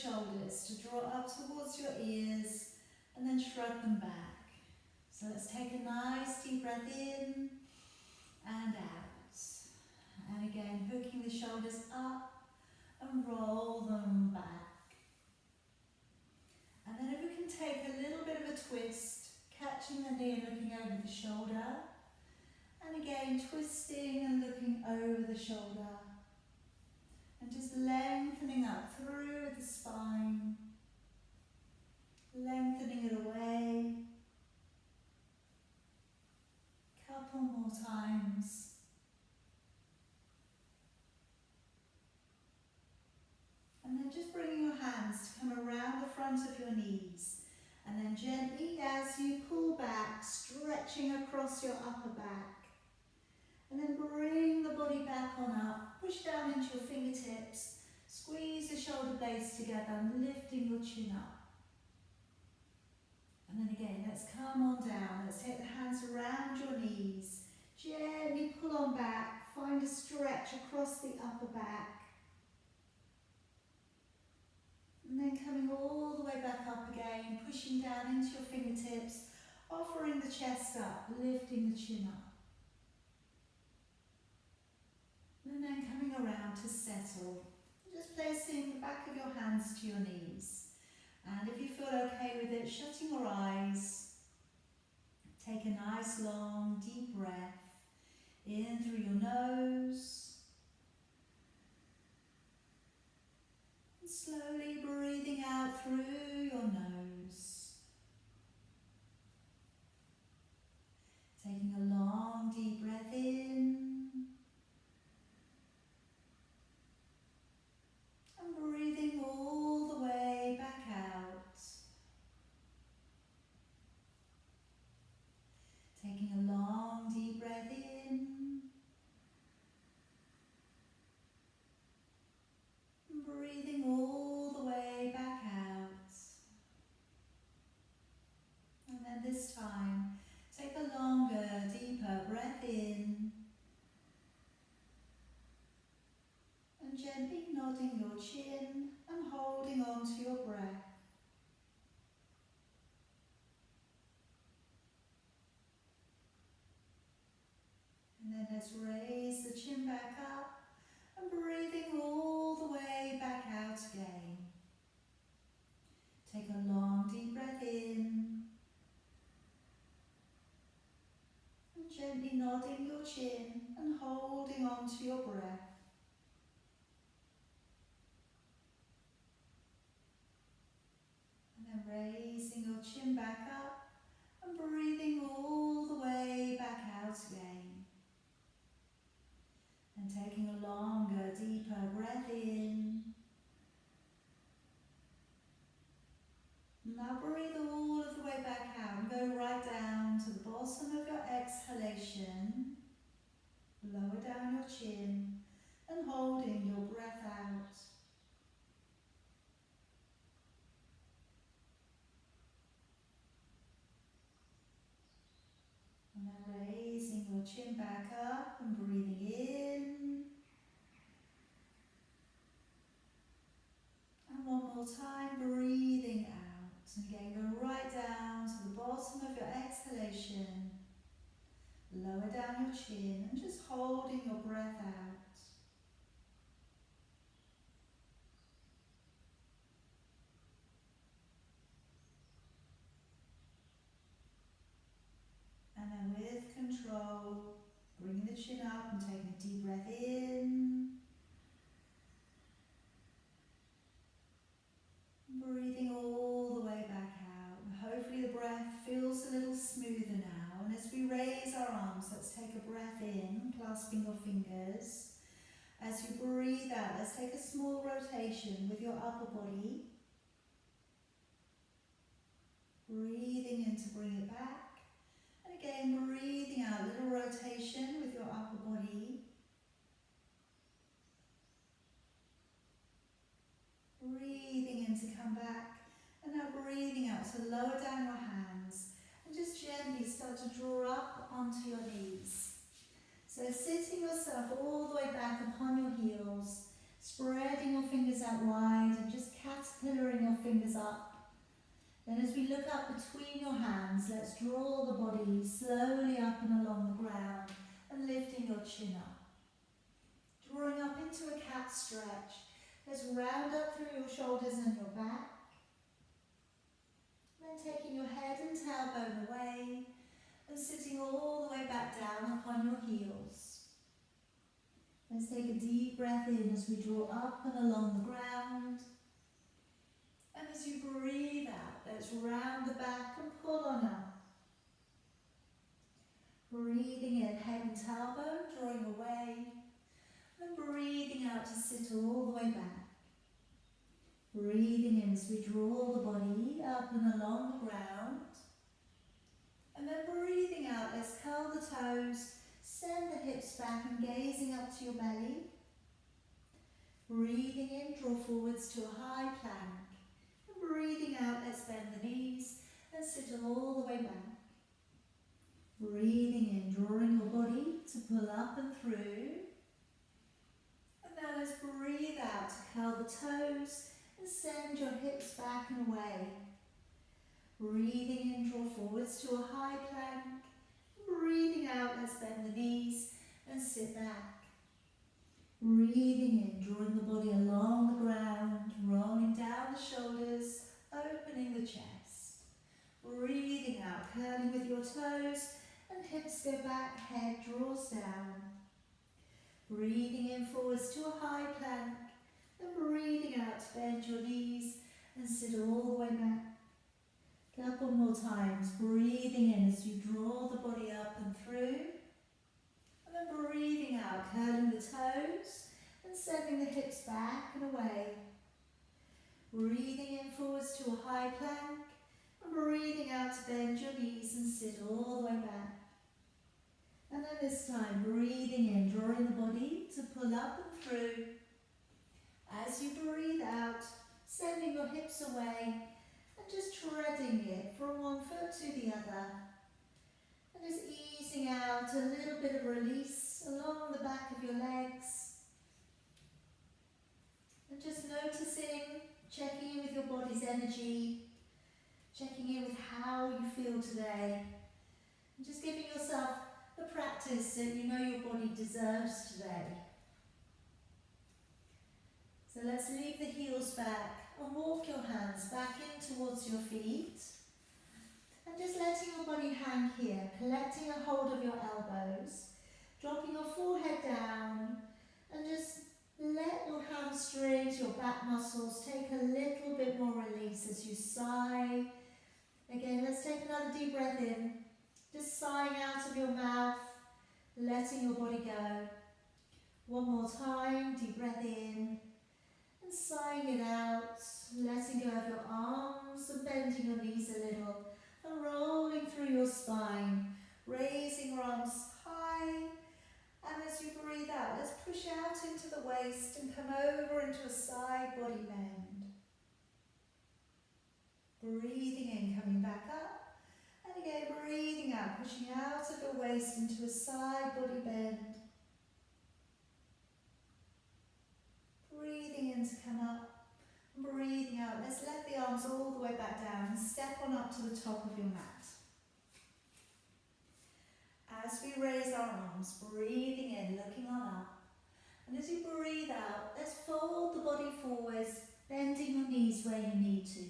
shoulders to draw up towards your ears and then shrug them back. So let's take a nice deep breath in and out. And again, hooking the shoulders up and roll them back. And then if we can take a little bit of a twist, catching the knee and looking over the shoulder. And again, twisting and looking over the shoulder. And just lengthening up through the spine. Lengthening it away. Couple more times. And then just bringing your hands to come around the front of your knees. And then gently as you pull back, stretching across your upper back. And then bring the body back on up, push down into your fingertips, squeeze the shoulder blades together and lifting your chin up. And then again, let's come on down, let's take the hands around your knees, gently pull on back, find a stretch across the upper back. And then coming all the way back up again, pushing down into your fingertips, offering the chest up, lifting the chin up. And then coming around to settle, just placing the back of your hands to your knees. And if you feel okay with it, shutting your eyes, take a nice long deep breath in through your nose. And slowly breathing out through your nose. Taking a long deep breath in. Breathing all the way back out. Taking a long deep breath in. Breathing all the way back out. And then this time, take a longer, deeper breath in. And gently nodding your chin and holding on to your breath. And then let's raise the chin back up and breathing all the way back out again. Take a long deep breath in. And gently nodding your chin and holding on to your breath. And raising your chin back up and breathing all the way back out again. And taking a longer, deeper breath in. Now breathe all of the way back out and go right down to the bottom of your exhalation. Lower down your chin and holding your breath out. And then raising your chin back up and breathing in. And one more time, breathing out. And again, go right down to the bottom of your exhalation. Lower down your chin and just holding your breath out. And then with control, bringing the chin up and taking a deep breath in. Breathing all the way back out. And hopefully the breath feels a little smoother now. And as we raise our arms, let's take a breath in, clasping your fingers. As you breathe out, let's take a small rotation with your upper body. Breathing in to bring it back. And again, breathing out, little rotation with your upper body. Breathing in to come back. And now breathing out to lower down your hands. And just gently start to draw up onto your knees. So sitting yourself all the way back upon your heels. Spreading your fingers out wide and just catching caterpillaring your fingers up. Then as we look up between your hands, let's draw the body slowly up and along the ground and lifting your chin up. Drawing up into a cat stretch. Let's round up through your shoulders and your back. Then taking your head and tailbone away and sitting all the way back down upon your heels. Let's take a deep breath in as we draw up and along the ground. And as you breathe out, let's round the back and pull on up. Breathing in, head and tailbone, drawing away. And breathing out to sit all the way back. Breathing in as we draw the body up and along the ground. And then breathing out, let's curl the toes, send the hips back and gazing up to your belly. Breathing in, draw forwards to a high plank. And breathing out, let's bend the knees and sit all the way back. Breathing in, drawing your body to pull up and through. And now let's breathe out to curl the toes and send your hips back and away. Breathing in, draw forwards to a high plank. Breathing out, let's bend the knees and sit back. Breathing in, drawing the body along the ground, rolling down the shoulders, opening the chest. Breathing out, curling with your toes and hips go back, head draws down. Breathing in, forwards to a high plank. And breathing out, bend your knees and sit all the way back. A couple more times, breathing in as you draw the body up and through. And then breathing out, curling the toes and sending the hips back and away. Breathing in, forwards to a high plank. And breathing out to bend your knees and sit all the way back. And then this time, breathing in, drawing the body to pull up and through. As you breathe out, sending your hips away and just treading it from one foot to the other. And just easing out a little bit of release along the back of your legs. And just noticing, checking in with your body's energy, checking in with how you feel today. And just giving yourself the practice that you know your body deserves today. So let's leave the heels back and walk your hands back in towards your feet. And just letting your body hang here, collecting a hold of your elbows, dropping your forehead down, and just let your hamstrings, your back muscles take a little bit more release as you sigh. Again, let's take another deep breath in, just sighing out of your mouth, letting your body go. One more time, deep breath in. And sighing it out, letting go of your arms and bending your knees a little and rolling through your spine, raising your arms high. And as you breathe out, let's push out into the waist and come over into a side body bend. Breathing in, coming back up. And again, breathing out, pushing out of your waist into a side body bend. Breathing in to come up, and breathing out. Let's let the arms all the way back down and step on up to the top of your mat. As we raise our arms, breathing in, looking on up. And as you breathe out, let's fold the body forwards, bending your knees where you need to.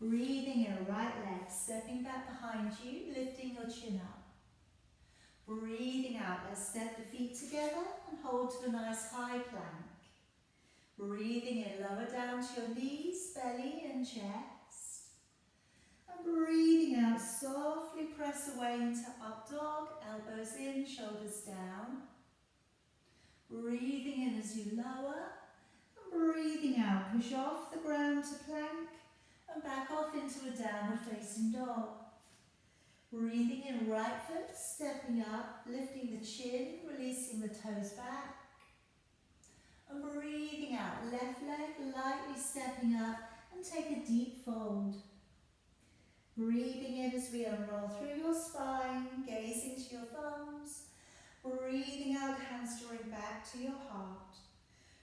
Breathing in, right leg, stepping back behind you, lifting your chin up. Breathing out, let's step the feet together and hold to a nice high plank. Breathing in, lower down to your knees, belly and chest. And breathing out, softly press away into up dog, elbows in, shoulders down. Breathing in as you lower. And breathing out, push off the ground to plank and back off into a downward facing dog. Breathing in, right foot, stepping up, lifting the chin, releasing the toes back. And breathing out, left leg lightly stepping up and take a deep fold. Breathing in as we unroll through your spine, gazing to your thumbs. Breathing out, hands drawing back to your heart.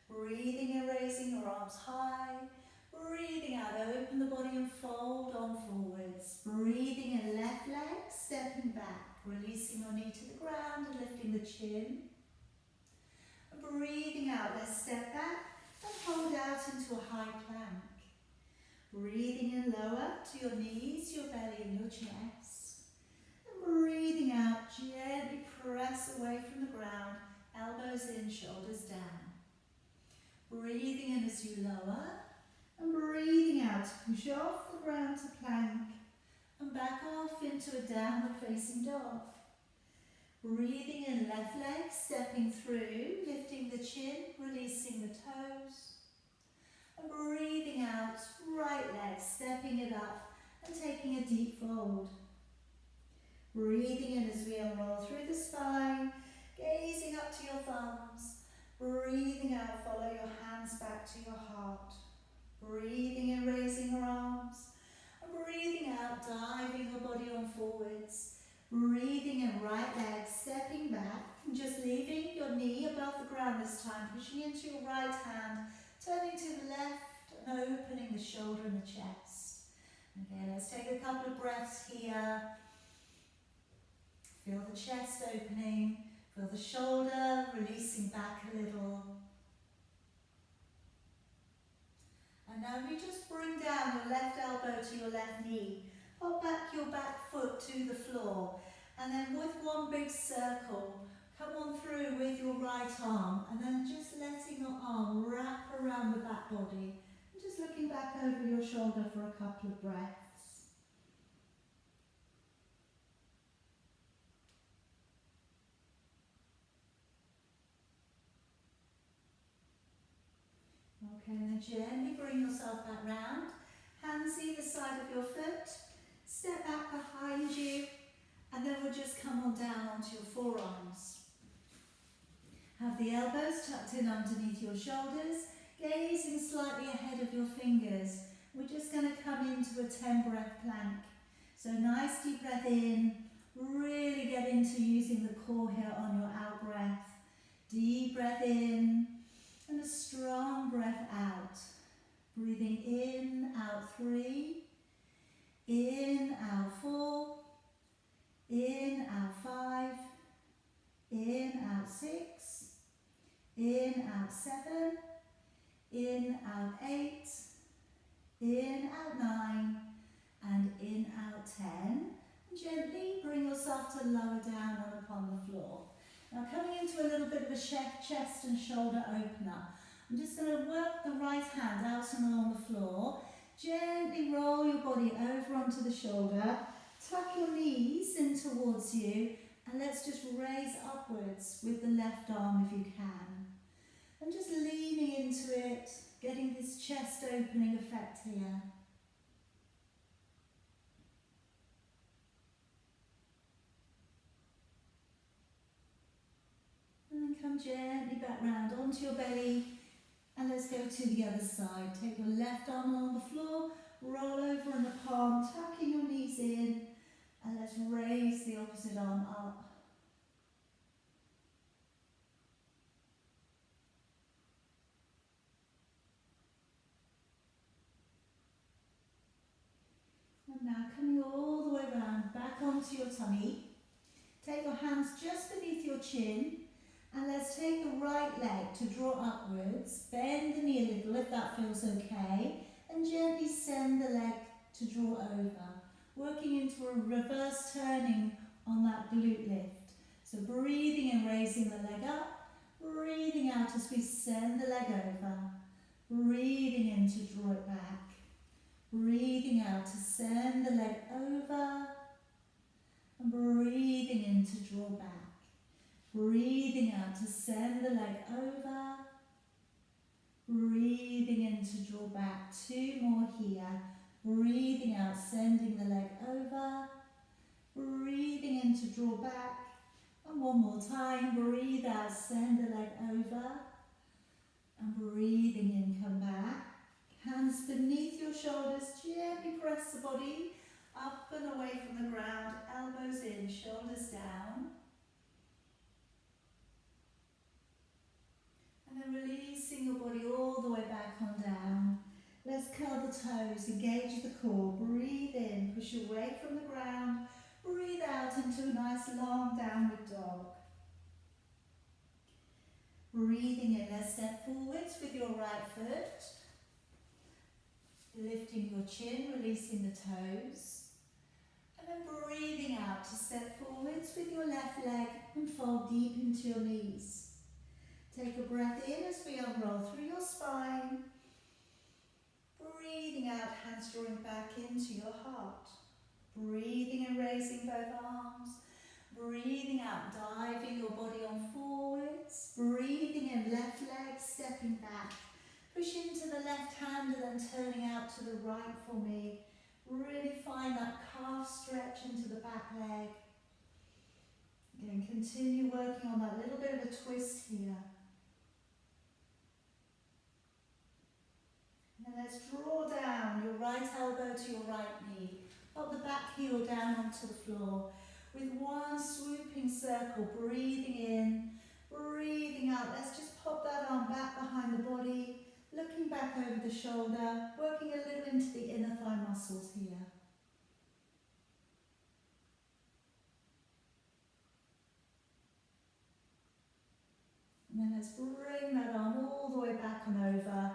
Breathing in, raising your arms high. Breathing stepping back, releasing your knee to the ground and lifting the chin. And breathing out, let's step back and hold out into a high plank. Breathing in lower to your knees, your belly and your chest. And breathing out, gently press away from the ground, elbows in, shoulders down. Breathing in as you lower, and breathing out to push off the ground to plank, and back off into a downward facing dog. Breathing in, left leg, stepping through, lifting the chin, releasing the toes. And breathing out, right leg, stepping it up and taking a deep fold. Breathing in as we unroll through the spine, gazing up to your thumbs. Breathing out, follow your hands back to your heart. Breathing in, raising your arms. And breathing out, diving your body on forwards. Breathing in, right leg, stepping back and just leaving your knee above the ground this time, pushing into your right hand, turning to the left and opening the shoulder and the chest. Okay, let's take a couple of breaths here. Feel the chest opening, feel the shoulder releasing back a little. And now you just bring down your left elbow to your left knee. Pop back your back foot to the floor. And then with one big circle, come on through with your right arm. And then just letting your arm wrap around the back body. And just looking back over your shoulder for a couple of breaths. Okay, and then gently bring yourself back round. Hands either side of your foot. Step back behind you. And then we'll just come on down onto your forearms. Have the elbows tucked in underneath your shoulders. Gazing slightly ahead of your fingers. We're just going to come into a 10-breath plank. So nice deep breath in. Really get into using the core here on your out breath. Deep breath in. And a strong breath out. Breathing in, out 3. In, out 4. In, out 5. In, out 6. In, out 7. In, out 8. In, out 9. And in, out 10. And gently bring yourself to lower down and upon the floor. Now coming into a little bit of a chest and shoulder opener. I'm just going to work the right hand out and along the floor. Gently roll your body over onto the shoulder. Tuck your knees in towards you. And let's just raise upwards with the left arm if you can. And just leaning into it, getting this chest opening effect here. And then come gently back round onto your belly. And let's go to the other side. Take your left arm along the floor, roll over in the palm, tucking your knees in. And let's raise the opposite arm up. And now coming all the way around, back onto your tummy. Take your hands just beneath your chin. And let's take the right leg to draw upwards. Bend the knee a little if that feels okay. And gently send the leg to draw over. Working into a reverse turning on that glute lift. So breathing and raising the leg up. Breathing out as we send the leg over. Breathing in to draw it back. Breathing out to send the leg over. And breathing in to draw back. Breathing out to send the leg over. Breathing in to draw back. 2 more here. Breathing out, sending the leg over. Breathing in to draw back. And 1 more time. Breathe out, send the leg over. And breathing in, come back. Hands beneath your shoulders. Gently press the body up and away from the ground. Elbows in, shoulders down. And then releasing your body all the way back on down. Let's curl the toes, engage the core. Breathe in, push away from the ground. Breathe out into a nice long downward dog. Breathing in, let's step forwards with your right foot. Lifting your chin, releasing the toes. And then breathing out to step forwards with your left leg and fold deep into your knees. Take a breath in as we unroll through your spine. Breathing out, hands drawing back into your heart. Breathing and raising both arms. Breathing out, diving your body on forwards. Breathing in, left leg stepping back. Push into the left hand and then turning out to the right for me. Really find that calf stretch into the back leg. Again, continue working on that little bit of a twist here. And let's draw down your right elbow to your right knee. Pop the back heel down onto the floor. With one swooping circle, breathing in, breathing out. Let's just pop that arm back behind the body. Looking back over the shoulder, working a little into the inner thigh muscles here. And then let's bring that arm all the way back and over.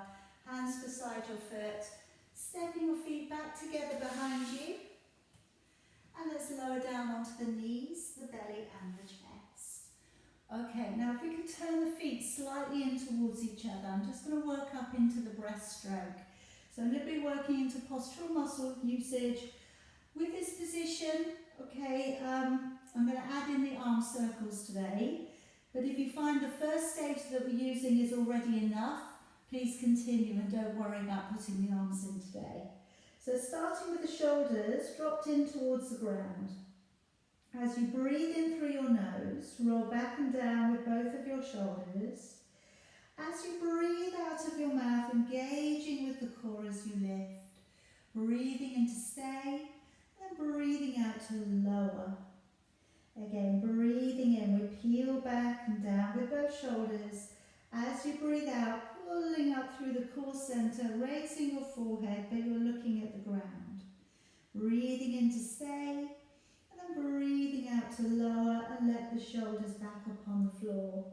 Hands beside your foot. Stepping your feet back together behind you. And let's lower down onto the knees, the belly and the chest. Okay, now if we could turn the feet slightly in towards each other, I'm just going to work up into the breaststroke. So I'm going to be working into postural muscle usage. With this position, okay, I'm going to add in the arm circles today. But if you find the first stage that we're using is already enough, please continue and don't worry about putting the arms in today. So starting with the shoulders, dropped in towards the ground. As you breathe in through your nose, roll back and down with both of your shoulders. As you breathe out of your mouth, engaging with the core as you lift. Breathing in to stay, and breathing out to lower. Again, breathing in, we peel back and down with both shoulders. As you breathe out, pulling up through the core center, raising your forehead, but you're looking at the ground. Breathing in to stay, and then breathing out to lower and let the shoulders back upon the floor.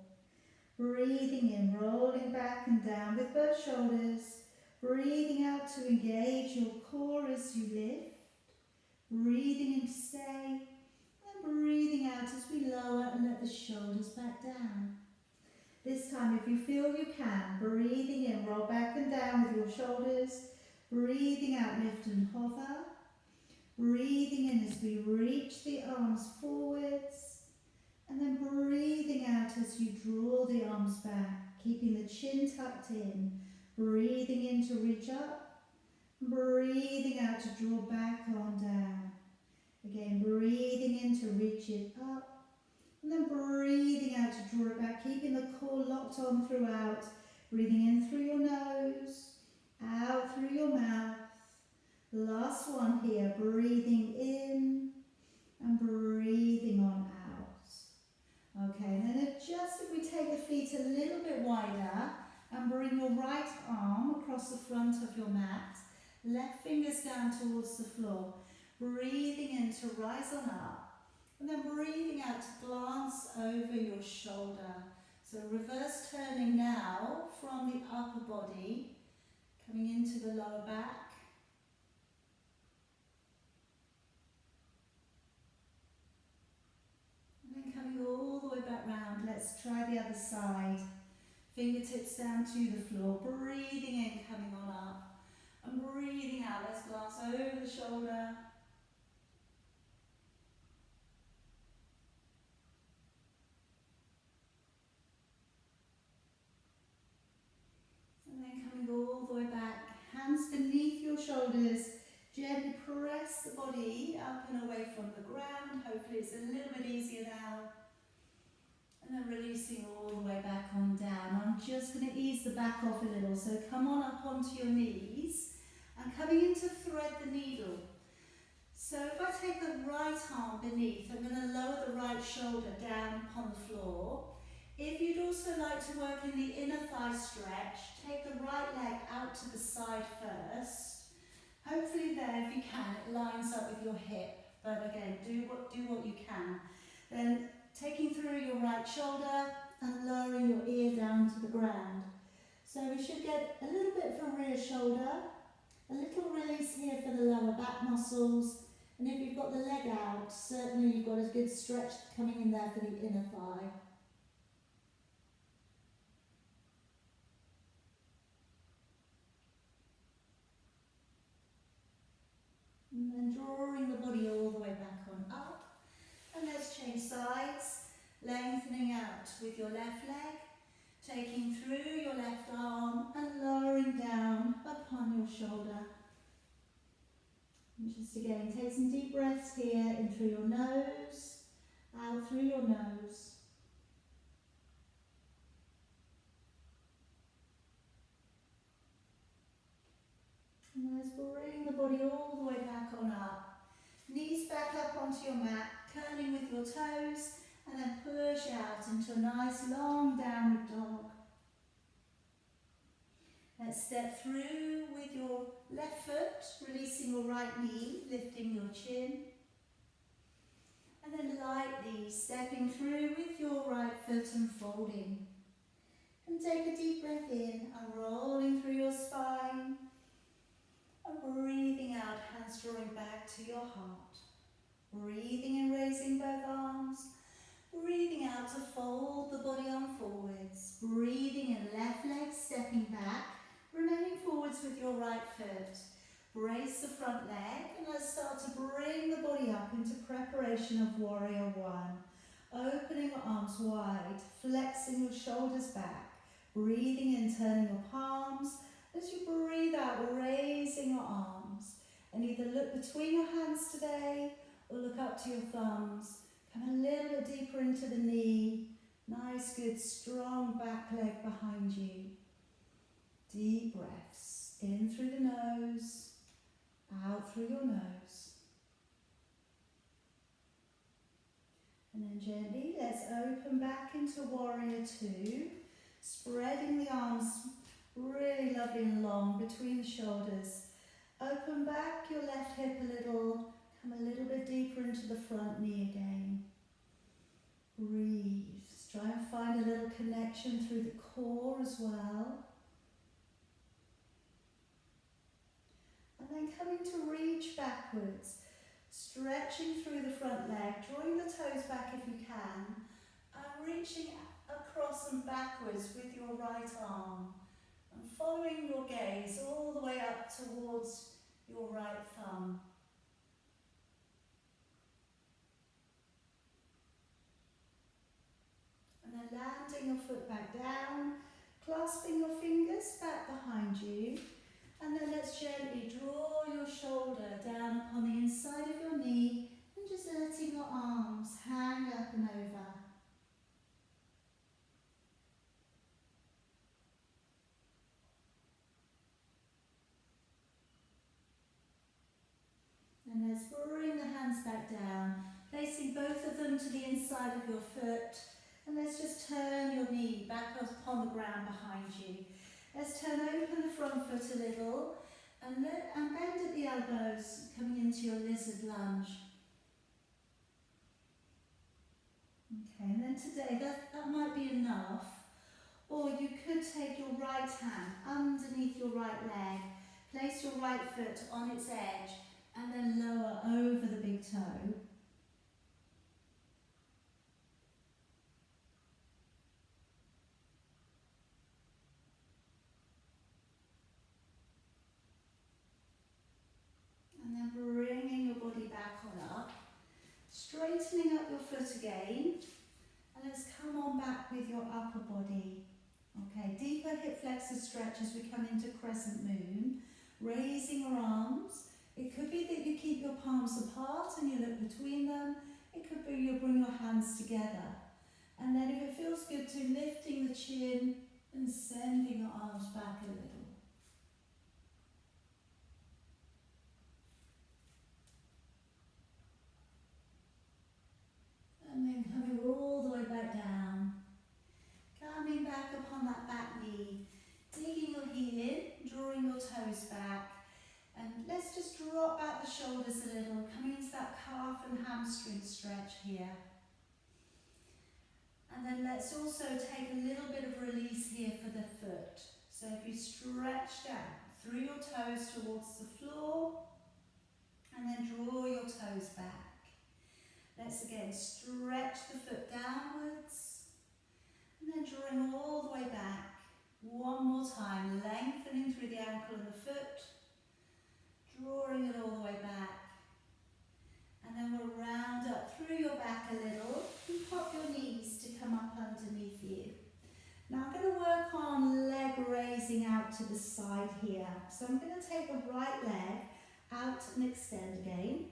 Breathing in, rolling back and down with both shoulders. Breathing out to engage your core as you lift. Breathing in to stay, and breathing out as we lower and let the shoulders back down. This time, if you feel you can, breathing in, roll back and down with your shoulders. Breathing out, lift and hover. Breathing in as we reach the arms forwards. And then breathing out as you draw the arms back, keeping the chin tucked in. Breathing in to reach up. Breathing out to draw back on down. Again, breathing in to reach it up. And then breathing out to draw it back, keeping the core locked on throughout. Breathing in through your nose, out through your mouth. Last one here, breathing in and breathing on out. Okay, and then just if we take the feet a little bit wider and bring your right arm across the front of your mat, left fingers down towards the floor. Breathing in to rise on up. And then breathing out to glance over your shoulder. So reverse turning now from the upper body, coming into the lower back. And then coming all the way back round. Let's try the other side. Fingertips down to the floor. Breathing in, coming on up. And breathing out, let's glance over the shoulder. And then coming all the way back, hands beneath your shoulders, gently press the body up and away from the ground. Hopefully it's a little bit easier now. And then releasing all the way back on down. I'm just going to ease the back off a little, so come on up onto your knees and coming in to thread the needle. So if I take the right arm beneath, I'm going to lower the right shoulder down upon the floor. If you'd also like to work in the inner thigh stretch, take the right leg out to the side first. Hopefully there, if you can, it lines up with your hip but again, do what you can. Then taking through your right shoulder and lowering your ear down to the ground. So we should get a little bit for rear shoulder, a little release here for the lower back muscles, and if you've got the leg out, certainly you've got a good stretch coming in there for the inner thigh. And then drawing the body all the way back on up. And let's change sides, lengthening out with your left leg, taking through your left arm and lowering down upon your shoulder. And just again, take some deep breaths here in through your nose, out through your nose. And let's bring the body all the way back on up. Knees back up onto your mat, curling with your toes, and then push out into a nice long downward dog. Let's step through with your left foot, releasing your right knee, lifting your chin. And then lightly stepping through with your right foot and folding. And take a deep breath in and rolling through your spine. And breathing out, hands drawing back to your heart. Breathing in, raising both arms. Breathing out to fold the body on forwards. Breathing in, left leg stepping back. Remaining forwards with your right foot. Brace the front leg and let's start to bring the body up into preparation of warrior one. Opening your arms wide, flexing your shoulders back. Breathing in, turning your palms. As you breathe out, raising your arms. And either look between your hands today or look up to your thumbs. Come a little bit deeper into the knee. Nice, good, strong back leg behind you. Deep breaths in through the nose, out through your nose. And then gently, let's open back into warrior two, spreading the arms really lovely and long between the shoulders. Open back your left hip a little, come a little bit deeper into the front knee again. Breathe, just try and find a little connection through the core as well. And then coming to reach backwards, stretching through the front leg, drawing the toes back if you can, and reaching across and backwards with your right arm, and following your gaze all the way up towards your right thumb. And then landing your foot back down, clasping your fingers back behind you. And then let's gently draw your shoulder down upon the inside of your knee and just letting your arms hang up and over. And let's bring the hands back down, placing both of them to the inside of your foot. And let's just turn your knee back upon the ground behind you. Let's turn open the front foot a little and bend at the elbows, coming into your lizard lunge. Okay, and then today that might be enough. Or you could take your right hand underneath your right leg, place your right foot on its edge, and then lower over the big toe. And then bringing your body back on up, straightening up your foot again, and let's come on back with your upper body. Okay, deeper hip flexor stretch as we come into crescent moon, raising your arms. It could be that you keep your palms apart and you look between them. It could be you bring your hands together. And then if it feels good to lifting the chin and sending your arms back a little. And then coming all the way back down. Coming back upon that back knee. Digging your heel in, drawing your toes back. And let's just drop back the shoulders a little, coming into that calf and hamstring stretch here. And then let's also take a little bit of release here for the foot. So if you stretch down through your toes towards the floor, and then draw your toes back. Let's again stretch the foot downwards, and then drawing all the way back. One more time, lengthening through the ankle and the foot, drawing it all the way back. And then we'll round up through your back a little and pop your knees to come up underneath you. Now I'm going to work on leg raising out to the side here. So I'm going to take the right leg out and extend again.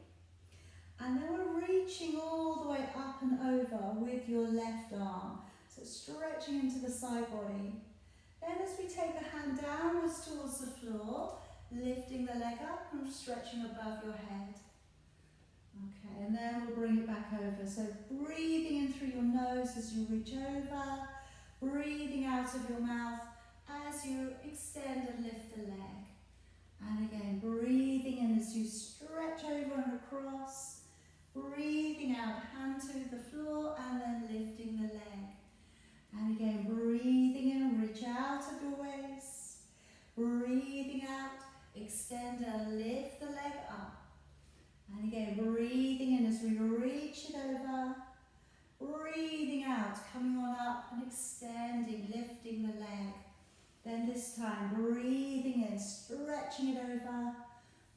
And then we're reaching all the way up and over with your left arm. So stretching into the side body. Then as we take the hand downwards towards the floor, lifting the leg up and stretching above your head. Okay, and then we'll bring it back over. So breathing in through your nose as you reach over, breathing out of your mouth as you extend and lift the leg. And again, breathing in as you stretch over and across, breathing out, hand to the floor, and then lifting the leg. And again, breathing in, reach out of your waist, breathing out, extend and lift the leg up. And again, breathing in as we reach it over, breathing out, coming on up and extending, lifting the leg. Then this time, breathing in, stretching it over,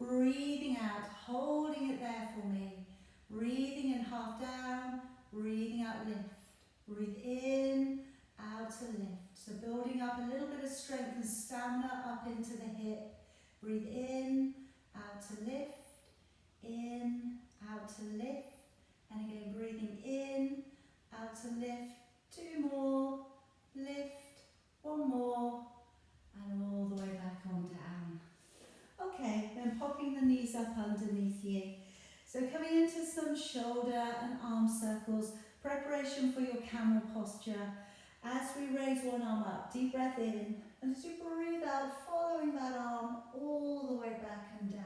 breathing out, holding it there for me. Breathing in, half down, breathing out, lift. Breathe in, out to lift. So building up a little bit of strength and stamina up into the hip. Breathe in, out to lift. In, out to lift, and again breathing in, out to lift, 2 more, lift, 1 more, and all the way back on down. Okay, then popping the knees up underneath you. So coming into some shoulder and arm circles, preparation for your camel posture. As we raise one arm up, deep breath in, and as you breathe out, following that arm all the way back and down.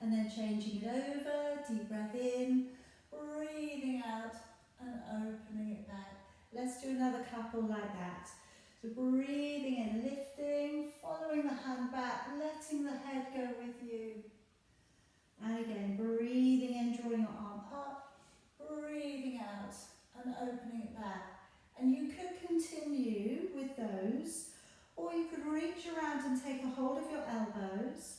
And then changing it over, deep breath in, breathing out and opening it back. Let's do another couple like that. So breathing in, lifting, following the hand back, letting the head go with you. And again, breathing in, drawing your arm up, breathing out and opening it back. And you could continue with those, or you could reach around and take a hold of your elbows,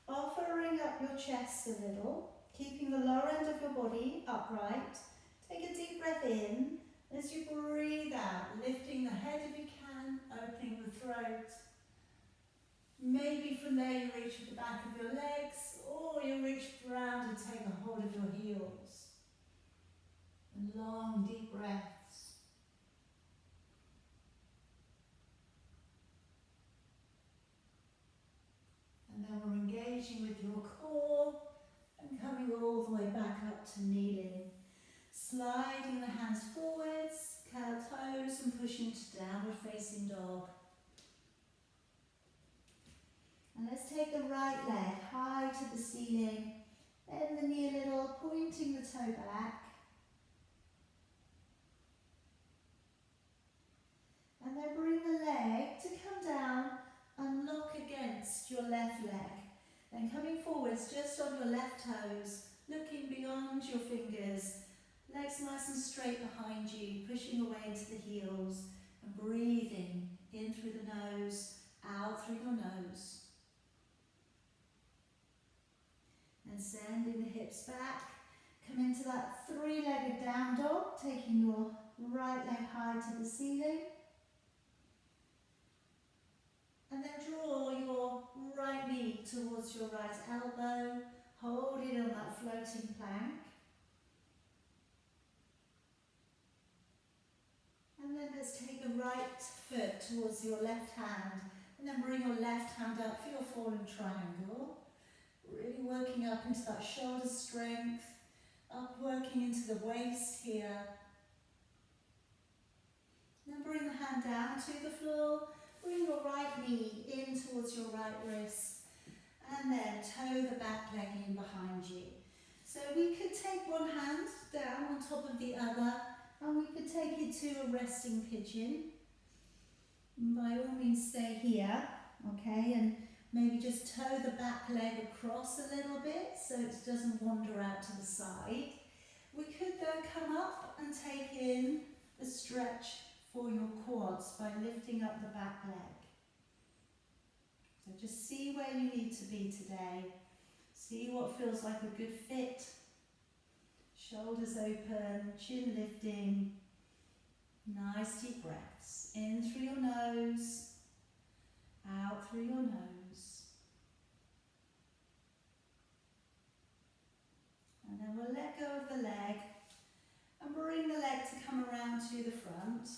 offering up your chest a little, keeping the lower end of your body upright. Take a deep breath in as you breathe out, lifting the head if you can, opening the throat. Maybe from there you reach with the back of your legs, or you reach around and take a hold of your heels. And long, deep breaths. And then we're engaging with your core and coming all the way back up to kneeling. Sliding the hands forwards, curl toes and pushing to downward facing dog. And let's take the right leg high to the ceiling, bend the knee a little, pointing the toe back. And then bring the leg to come down and lock against your left leg. Then coming forwards just on your left toes, looking beyond your fingers, legs nice and straight behind you, pushing away into the heels and breathing in through the nose, out through your nose. And sending the hips back, come into that 3-legged down dog, taking your right leg high to the ceiling. And then draw your right knee towards your right elbow, hold it on that floating plank. And then let's take the right foot towards your left hand, and then bring your left hand up for your fallen triangle. Really working up into that shoulder strength, up working into the waist here. Then bring the hand down to the floor. Bring your right knee in towards your right wrist. And and then toe the back leg in behind you. So we could take one hand down on top of the other, and we could take it to a resting pigeon. And by all means stay here, okay, and maybe just toe the back leg across a little bit so it doesn't wander out to the side. We could though come up and take in a stretch for your quads by lifting up the back leg. So just see where you need to be today. See what feels like a good fit. Shoulders open, chin lifting. Nice deep breaths. In through your nose, out through your nose. And then we'll let go of the leg and bring the leg to come around to the front.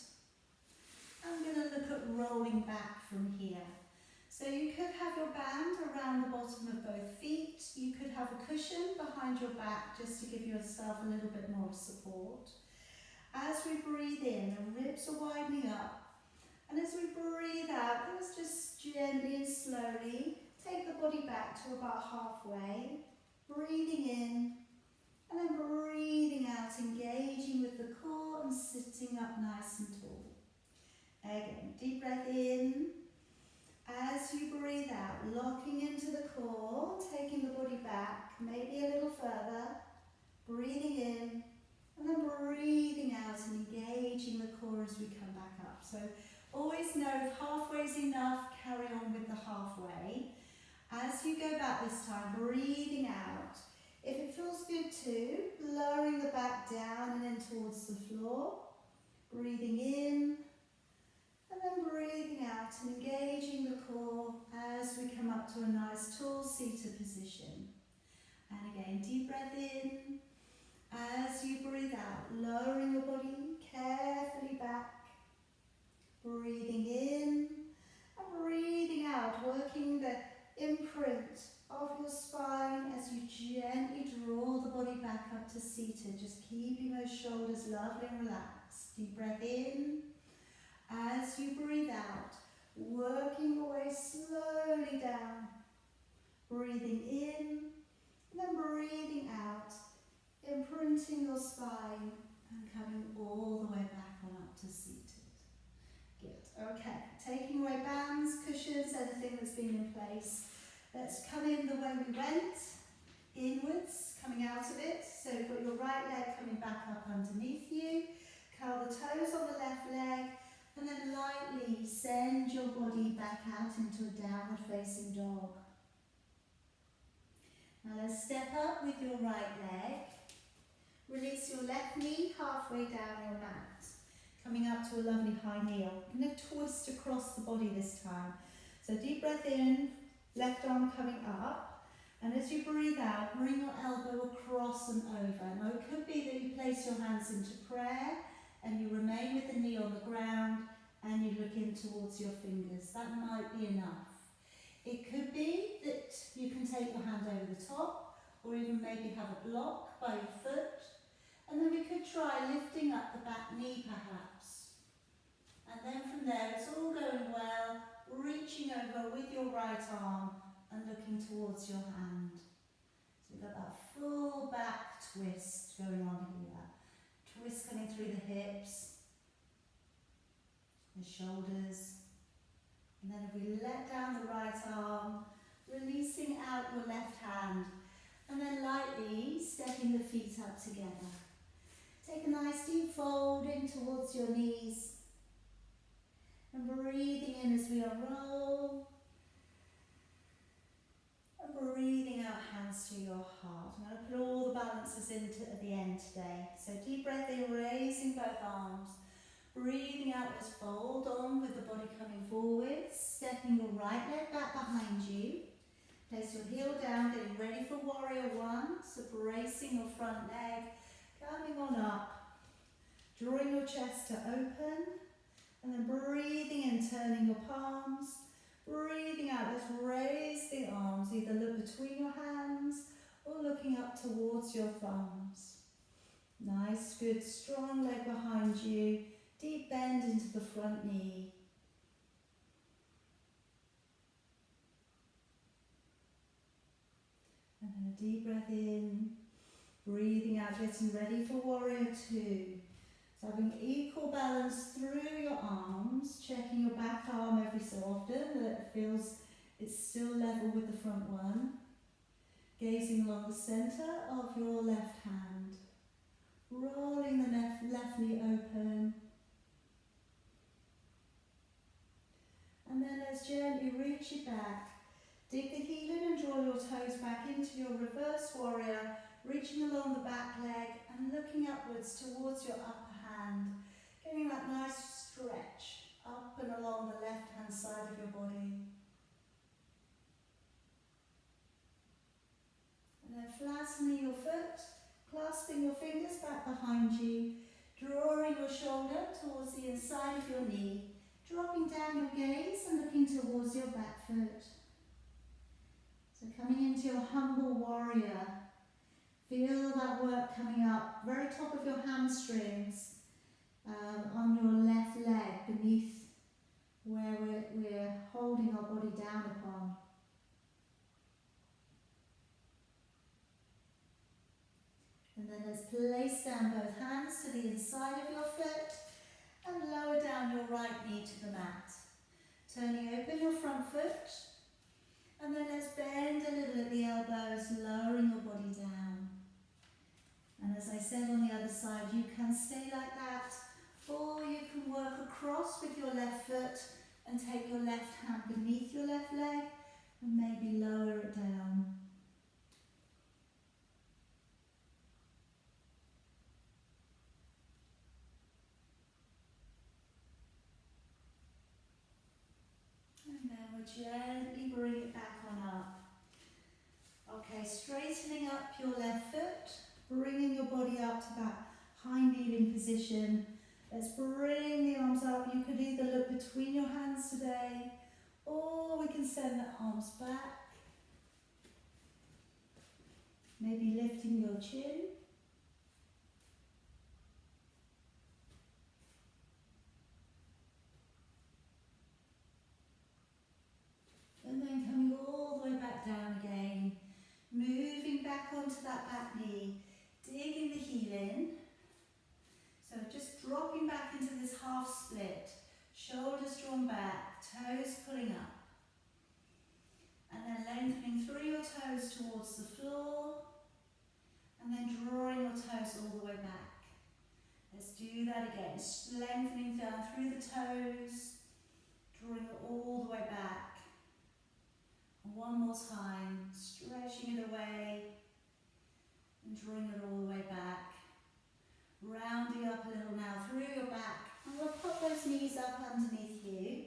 I'm going to look at rolling back from here. So you could have your band around the bottom of both feet. You could have a cushion behind your back just to give yourself a little bit more support. As we breathe in, the ribs are widening up. And as we breathe out, let's just gently and slowly take the body back to about halfway. Breathing in, and then breathing out, engaging with the core and sitting up nice and tall. Again, deep breath in. As you breathe out, locking into the core, taking the body back, maybe a little further. Breathing in, and then breathing out and engaging the core as we come back up. So always know if halfway is enough, carry on with the halfway. As you go back this time, breathing out. If it feels good too, lowering the back down and in towards the floor. Breathing in, and then breathing out and engaging the core as we come up to a nice tall seated position. And again, deep breath in. As you breathe out, lowering your body carefully back. Breathing in and breathing out, working the imprint of your spine as you gently draw the body back up to seated, just keeping those shoulders lovely and relaxed. Deep breath in. As you breathe out, working your way slowly down. Breathing in and then breathing out, imprinting your spine and coming all the way back on up to seated. Good. Okay, taking away bands, cushions, anything that's been in place. Let's come in the way we went, inwards, coming out of it. So you've got your right leg coming back up underneath you. Curl the toes on the left leg, and then lightly send your body back out into a downward facing dog. Now let's step up with your right leg. Release your left knee halfway down your mat. Coming up to a lovely high kneel. I'm going to twist across the body this time. So deep breath in, left arm coming up. And as you breathe out, bring your elbow across and over. Now it could be that you place your hands into prayer and you remain with the knee on the ground and you look in towards your fingers. That might be enough. It could be that you can take your hand over the top or even maybe have a block by your foot. And then we could try lifting up the back knee perhaps. And then from there, it's all going well, reaching over with your right arm and looking towards your hand. So we've got that full back twist going on here. Twist coming through the hips, the shoulders. And then if we let down the right arm, releasing out your left hand, and then lightly stepping the feet up together. Take a nice deep fold in towards your knees. And breathing in as we unroll. And breathing out, hands to your heart. I'm going to put all the balances into at the end today. So deep breath in, raising both arms. Breathing out as fold on with the body coming forward. Stepping your right leg back behind you. Place your heel down, getting ready for warrior one. So bracing your front leg. Coming on up, drawing your chest to open, and then breathing in, turning your palms, breathing out, let's raise the arms, either look between your hands or looking up towards your thumbs. Nice, good, strong leg behind you, deep bend into the front knee. And a deep breath in, breathing out, getting ready for warrior two. So having equal balance through your arms, checking your back arm every so often that it feels it's still level with the front one. Gazing along the centre of your left hand, rolling the left knee open. And then let's gently reach it back. Dig the heel in and draw your toes back into your reverse warrior, reaching along the back leg and looking upwards towards your upper hand, getting that nice stretch up and along the left hand side of your body. And then flattening your foot, clasping your fingers back behind you, drawing your shoulder towards the inside of your knee, dropping down your gaze and looking towards your back foot. So coming into your humble warrior, feel that work coming up, very top of your hamstrings, on your left leg beneath where we're holding our body down upon. And then let's place down both hands to the inside of your foot and lower down your right knee to the mat. Turning open your front foot, and then let's bend a little at the elbows, lowering your body down. And as I said on the other side, you can stay like that, or you can work across with your left foot and take your left hand beneath your left leg and maybe lower it down. And then we'll gently bring it back on up. Okay, straightening up your left foot, bringing your body up to that high kneeling position. Let's bring the arms up. You could either look between your hands today, or we can send the arms back. Maybe lifting your chin. And then coming all the way back down again. Moving back onto that back knee. Digging the heel in. So just dropping back into this half split. Shoulders drawn back, toes pulling up. And then lengthening through your toes towards the floor. And then drawing your toes all the way back. Let's do that again. Lengthening down through the toes. Drawing it all the way back. And one more time. Stretching it away. And drawing it all the way back. Rounding up a little now through your back. And we'll put those knees up underneath you.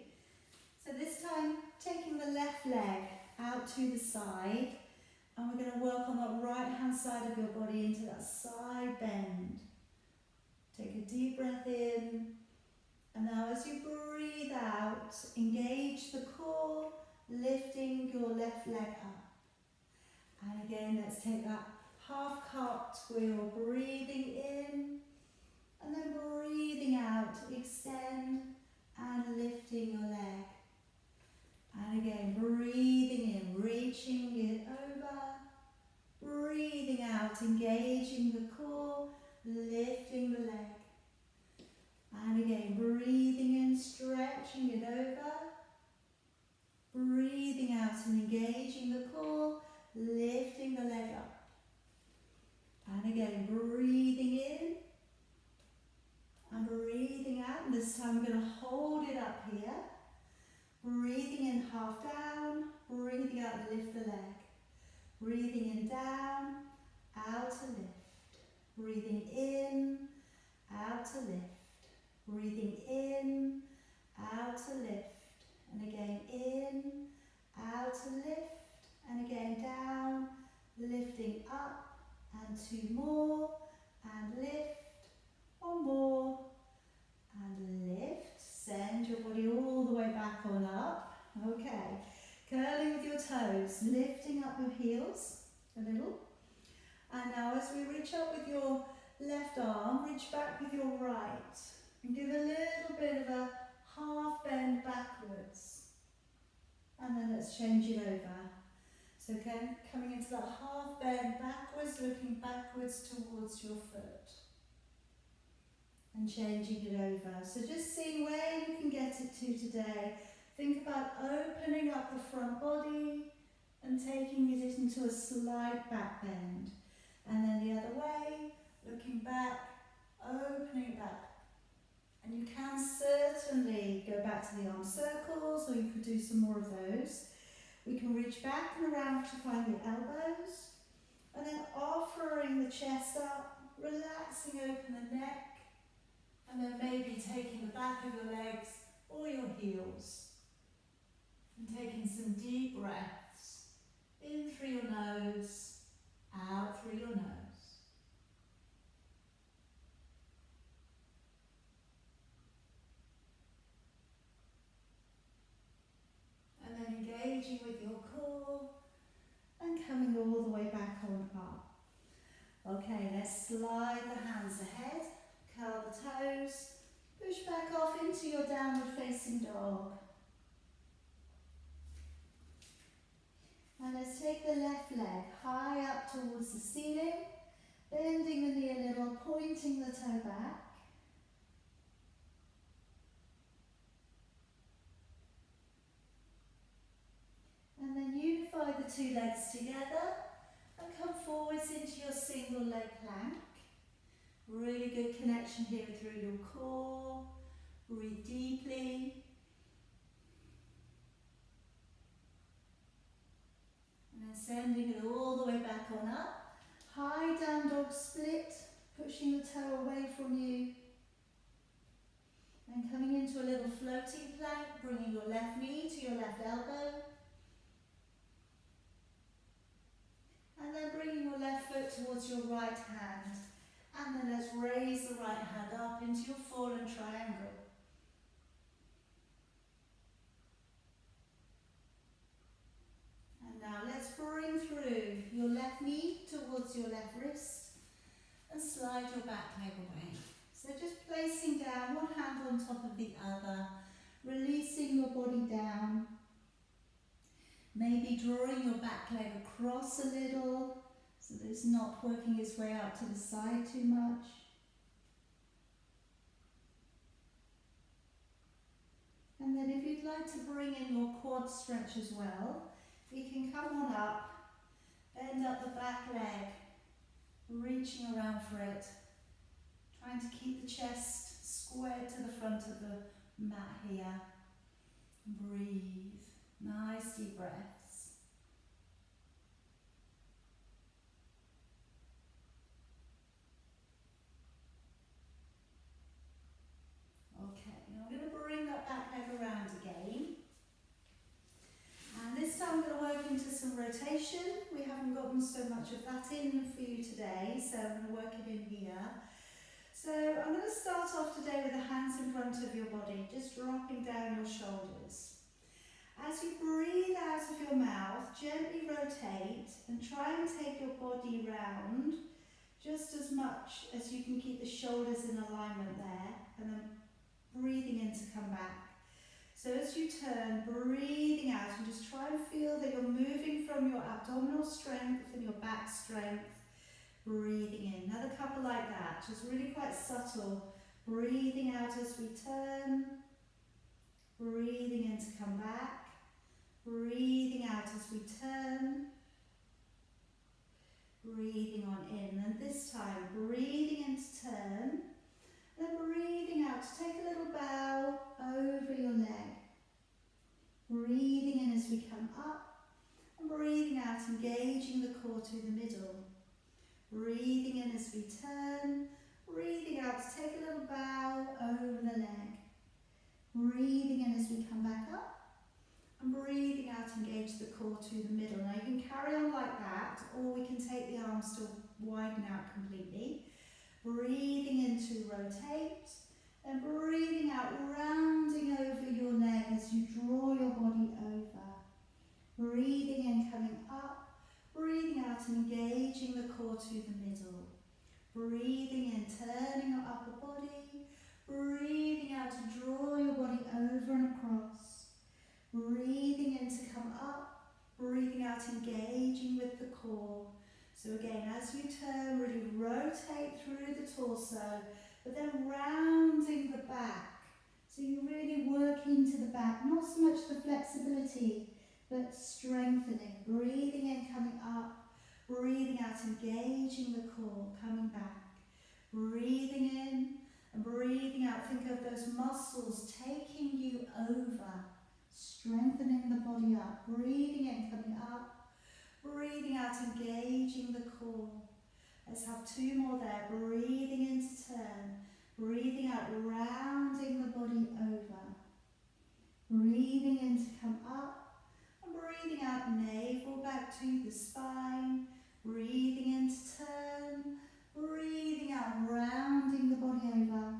So this time, taking the left leg out to the side. And we're going to work on that right hand side of your body into that side bend. Take a deep breath in. And now as you breathe out, engage the core, lifting your left leg up. And again, let's take that half cartwheel, breathing in. And then breathing out, extend and lifting your leg. And again, breathing in, reaching it over. Breathing out, engaging the core, lifting the leg. And again, breathing in, stretching it over. Breathing out and engaging the core, lifting the leg up. And again, breathing in. And breathing out, and this time we're going to hold it up here. Breathing in half down, breathing out to lift the leg. Breathing in down, out to lift. Breathing in, out to lift. Breathing in, out to lift. And again in, out to lift. And again down, lifting up. And two more, and lift. One more, and lift. Send your body all the way back on up. Okay, curling with your toes, lifting up your heels a little. And now as we reach up with your left arm, reach back with your right. And give a little bit of a half bend backwards. And then let's change it over. So again, coming into that half bend backwards, looking backwards towards your foot. And changing it over. So just seeing where you can get it to today. Think about opening up the front body and taking it into a slight back bend. And then the other way, looking back, opening it back. And you can certainly go back to the arm circles, or you could do some more of those. We can reach back and around to find the elbows. And then offering the chest up, relaxing open the neck. And then maybe taking the back of your legs or your heels. And taking some deep breaths. In through your nose, out through your nose. And then engaging with your core and coming all the way back on up. Okay, let's slide the hands ahead, curl the toes, push back off into your downward facing dog. And let's take the left leg high up towards the ceiling, bending the knee a little, pointing the toe back. And then unify the two legs together and come forwards into your single leg plank. Really good connection here through your core. Breathe deeply. And then sending it all the way back on up. High down dog split, pushing the toe away from you. And coming into a little floating plank, bringing your left knee to your left elbow. And then bringing your left foot towards your right hand. And then let's raise the right hand up into your fallen triangle. And now let's bring through your left knee towards your left wrist and slide your back leg away. So just placing down one hand on top of the other, releasing your body down. Maybe drawing your back leg across a little so that it's not working its way out to the side too much. And then if you'd like to bring in your quad stretch as well, you can come on up, bend up the back leg, reaching around for it, trying to keep the chest squared to the front of the mat here. Breathe. Nice deep breaths. Okay, now I'm going to bring that back leg around again. And this time I'm going to work into some rotation. We haven't gotten so much of that in for you today, so I'm going to work it in here. So I'm going to start off today with the hands in front of your body, just dropping down your shoulders. As you breathe out of your mouth, gently rotate and try and take your body round just as much as you can keep the shoulders in alignment there, and then breathing in to come back. So as you turn, breathing out, and just try and feel that you're moving from your abdominal strength and your back strength, breathing in. Another couple like that, just really quite subtle. Breathing out as we turn, breathing in to come back. Breathing out as we turn, breathing on in, and this time breathing in to turn, then breathing out to take a little bow over your leg. Breathing in as we come up, and breathing out, engaging the core to the middle. Breathing in as we turn, breathing out to take a little bow over the leg. Breathing in as we come back up. And breathing out, engage the core to the middle. Now you can carry on like that, or we can take the arms to widen out completely. Breathing in to rotate, and breathing out, rounding over your leg as you draw your body over. Breathing in, coming up, breathing out, engaging the core to the middle. Breathing in, turning your upper body. Breathing out to draw your body over and across. Breathing in to come up, Breathing out, engaging with the core. So again, as you turn, really rotate through the torso, but then rounding the back. So you really work into the back, not so much the flexibility, but strengthening. Breathing in, coming up. Breathing out, engaging the core, coming back. Breathing in and breathing out. Think of those muscles taking you over. Strengthening the body up. Breathing in, coming up. Breathing out, engaging the core. Let's have 2 more there. Breathing in to turn. Breathing out, rounding the body over. Breathing in to come up. And breathing out, navel back to the spine. Breathing in to turn. Breathing out, rounding the body over.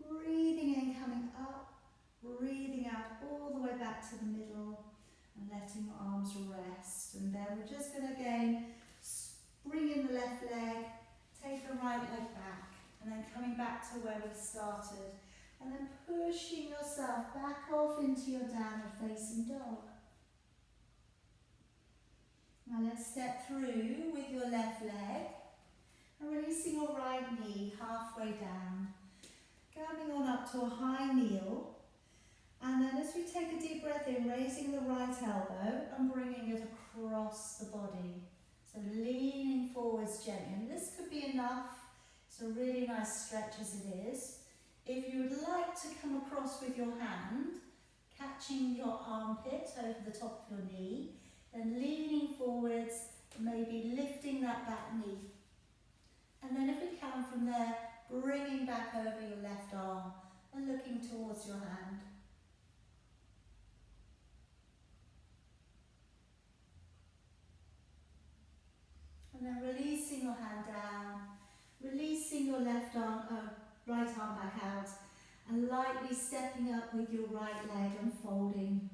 Breathing in, coming up. Breathing out all the way back to the middle. And letting your arms rest. And then we're just going to again bring in the left leg, take the right leg back, and then coming back to where we started. And then pushing yourself back off into your downward facing dog. Now let's step through with your left leg and releasing your right knee halfway down. Coming on up to a high kneel. And then as we take a deep breath in, raising the right elbow and bringing it across the body. So leaning forwards gently. And this could be enough. It's a really nice stretch as it is. If you would like to come across with your hand, catching your armpit over the top of your knee, then leaning forwards, maybe lifting that back knee. And then if we can from there, bringing back over your left arm and looking towards your hand. And then releasing your hand down, releasing your left arm, right arm back out, and lightly stepping up with your right leg and folding.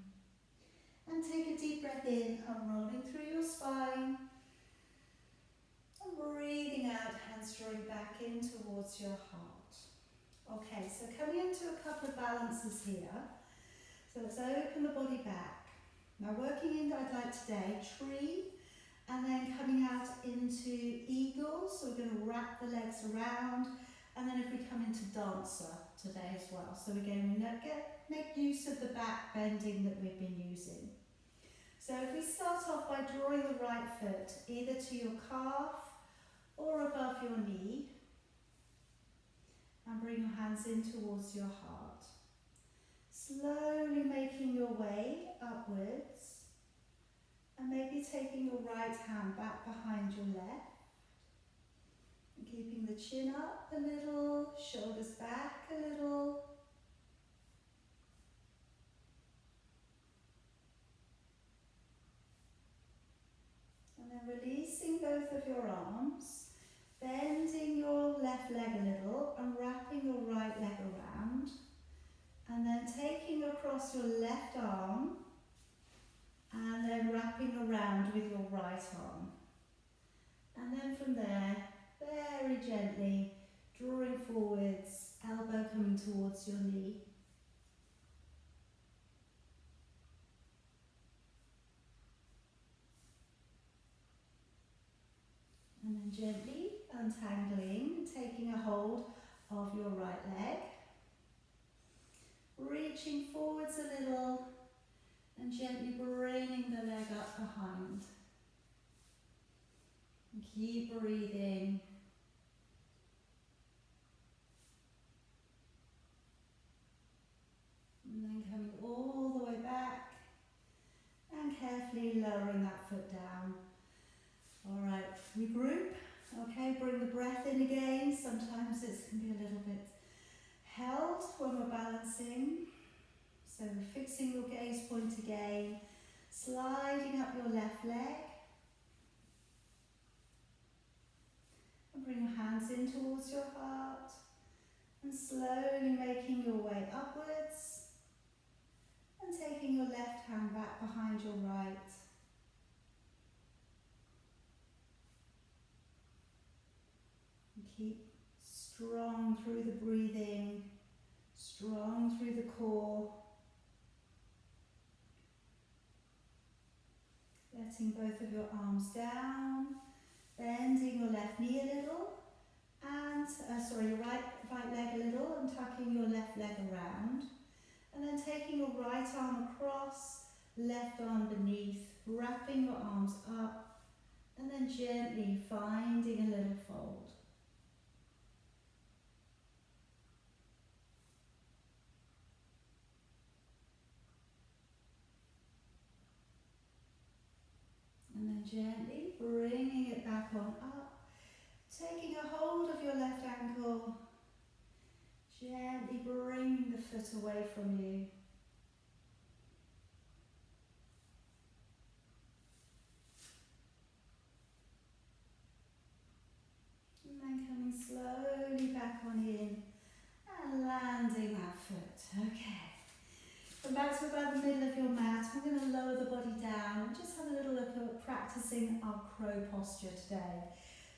And take a deep breath in and rolling through your spine. And breathing out, hands drawing back in towards your heart. Okay, so coming into a couple of balances here. So let's open the body back. Now working in, I'd like today, tree, and then coming out into eagle. So we're going to wrap the legs around. And then if we come into dancer today as well. So again, we make use of the back bending that we've been using. So if we start off by drawing the right foot either to your calf or above your knee. And bring your hands in towards your heart. Slowly making your way upwards. And maybe taking your right hand back behind your left. And keeping the chin up a little, shoulders back a little. And then releasing both of your arms, bending your left leg a little and wrapping your right leg around. And then taking across your left arm and then wrapping around with your right arm. And then from there, very gently drawing forwards, elbow coming towards your knee. And then gently untangling, taking a hold of your right leg. Reaching forwards a little and gently bringing the leg up behind. And keep breathing. And then coming all the way back and carefully lowering that foot down. Alright, regroup. Okay, bring the breath in again. Sometimes this can be a little bit held when we're balancing. So fixing your gaze point again, sliding up your left leg. And bring your hands in towards your heart. And slowly making your way upwards. And taking your left hand back behind your right. And keep strong through the breathing, strong through the core. Letting both of your arms down, bending your left knee a little, and your right leg a little, and tucking your left leg around. And then taking your right arm across, left arm beneath, wrapping your arms up, and then gently finding a little fold. And then gently bringing it back on up, taking a hold of your left ankle, gently bringing the foot away from you. And then coming slowly back on in and landing that foot. Okay. Come back to about the middle of your mat. We're going to lower the body down and just have a little look at practicing our crow posture today.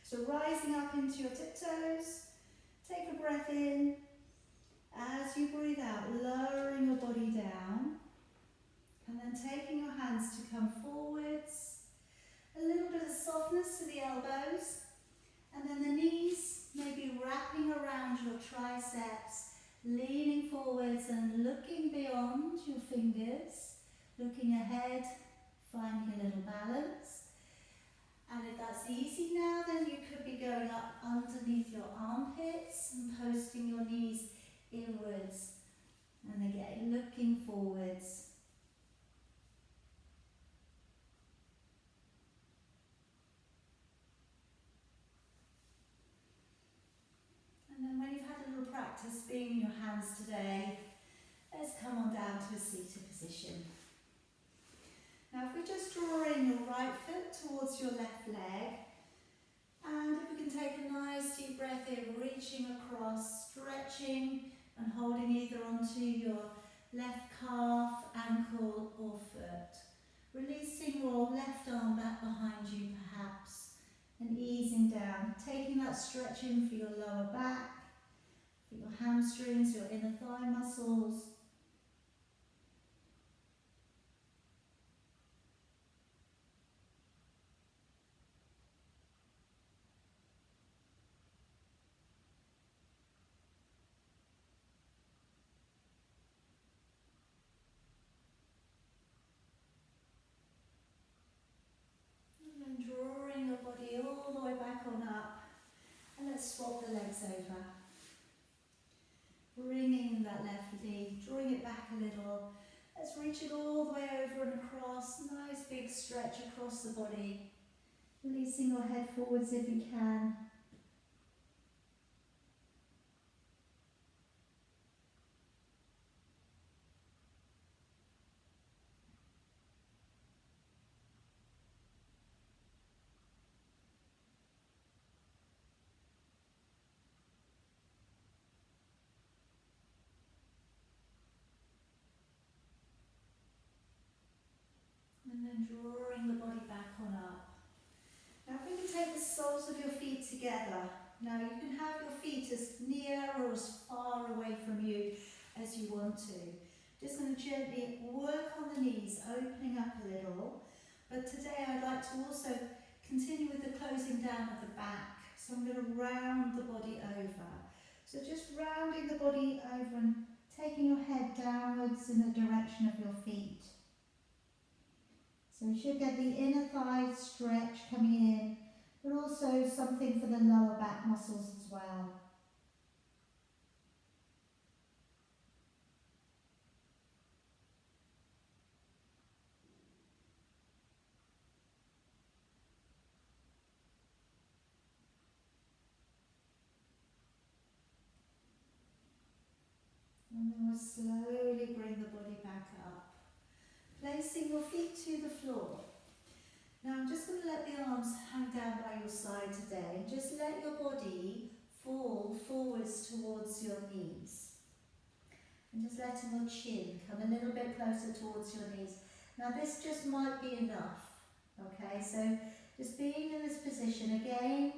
So rising up into your tiptoes, take a breath in. As you breathe out, lowering your body down, and then taking your hands to come forwards. A little bit of softness to the elbows, and then the knees maybe wrapping around your triceps, leaning forwards and looking beyond your fingers, looking ahead, finding a little balance. And if that's easy now, then you could be going up underneath your armpits and posting your knees inwards. And again, looking forwards. And then when you've had a little practice being in your hands today, let's come on down to a seated position. Now if we just draw in your right foot towards your left leg, and if we can take a nice deep breath in, reaching across, stretching and holding either onto your left calf, ankle or foot. Releasing your left arm back behind you perhaps, and easing down, taking that stretch in for your lower back, for your hamstrings, your inner thigh muscles. And then drawing your body all the way back on up, and let's swap the legs over. Bringing that left knee, drawing it back a little. Let's reach it all the way over and across. Nice big stretch across the body. Releasing your head forwards if you can. And then drawing the body back on up. Now if we can take the soles of your feet together. Now you can have your feet as near or as far away from you as you want to. Just going to gently work on the knees, opening up a little. But today I'd like to also continue with the closing down of the back. So I'm going to round the body over. So just rounding the body over and taking your head downwards in the direction of your feet. So you should get the inner thigh stretch coming in, but also something for the lower back muscles as well. And then we'll slowly bring the body back up. Placing your feet to the floor. Now I'm just going to let the arms hang down by your side today. Just let your body fall forwards towards your knees. And just letting your chin come a little bit closer towards your knees. Now this just might be enough. Okay, so just being in this position again,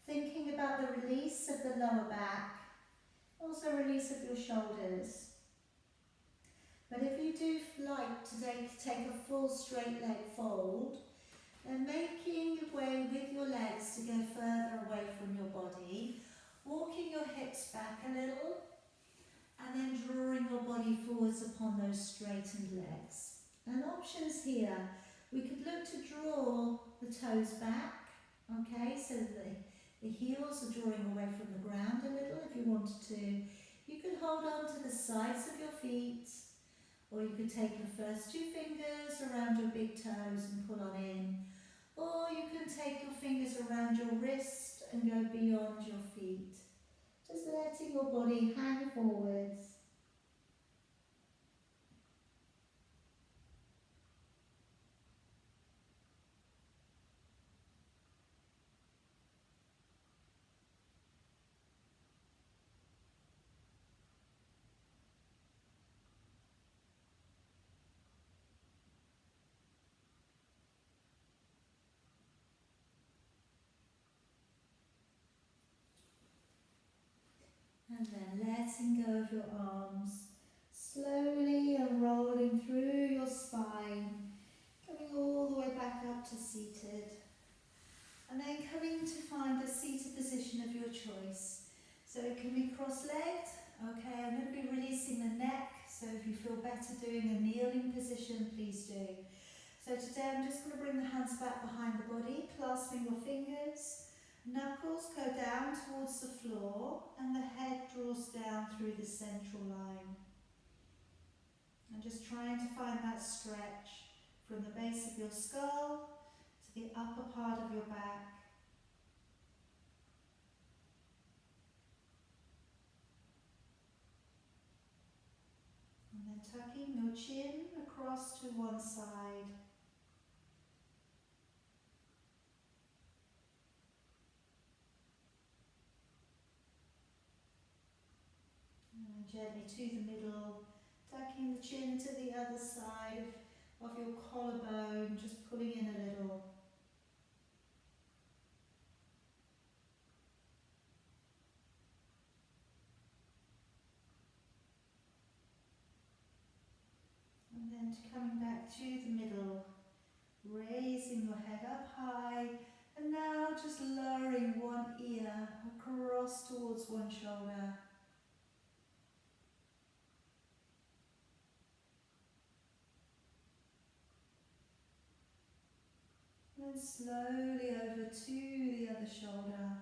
thinking about the release of the lower back, also release of your shoulders. But if you do like to take a full straight leg fold, And making your way with your legs to go further away from your body, walking your hips back a little, and then drawing your body forwards upon those straightened legs. And options here, we could look to draw the toes back, okay, so the heels are drawing away from the ground a little if you wanted to. You could hold on to the sides of your feet, or you could take your first two fingers around your big toes and pull on in, or you can take your fingers around your wrist and go beyond your feet. Just letting your body hang forwards. And then letting go of your arms, slowly unrolling through your spine, coming all the way back up to seated. And then coming to find a seated position of your choice. So it can be cross-legged. Okay, I'm going to be releasing the neck, so if you feel better doing a kneeling position, please do. So today I'm just going to bring the hands back behind the body, clasping your fingers. Knuckles go down towards the floor and the head draws down through the central line. And just trying to find that stretch from the base of your skull to the upper part of your back. And then tucking your chin across to one side. And gently to the middle, tucking the chin to the other side of your collarbone, just pulling in a little. And then coming back to the middle, raising your head up high, and now just lowering one ear across towards one shoulder. And then slowly over to the other shoulder.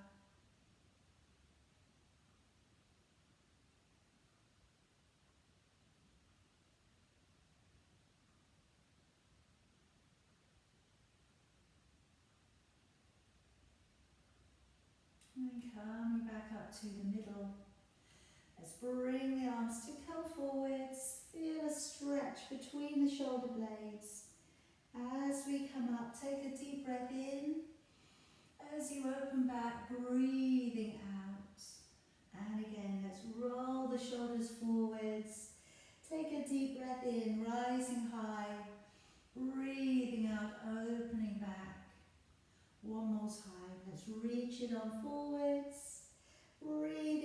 And then coming back up to the middle. Let's bring the arms to come forwards. Feel a stretch between the shoulder blades. As we come up, take a deep breath in. As you open back, breathing out. And again, let's roll the shoulders forwards. Take a deep breath in, rising high. Breathing out, opening back. One more time. Let's reach it on forwards. Breathe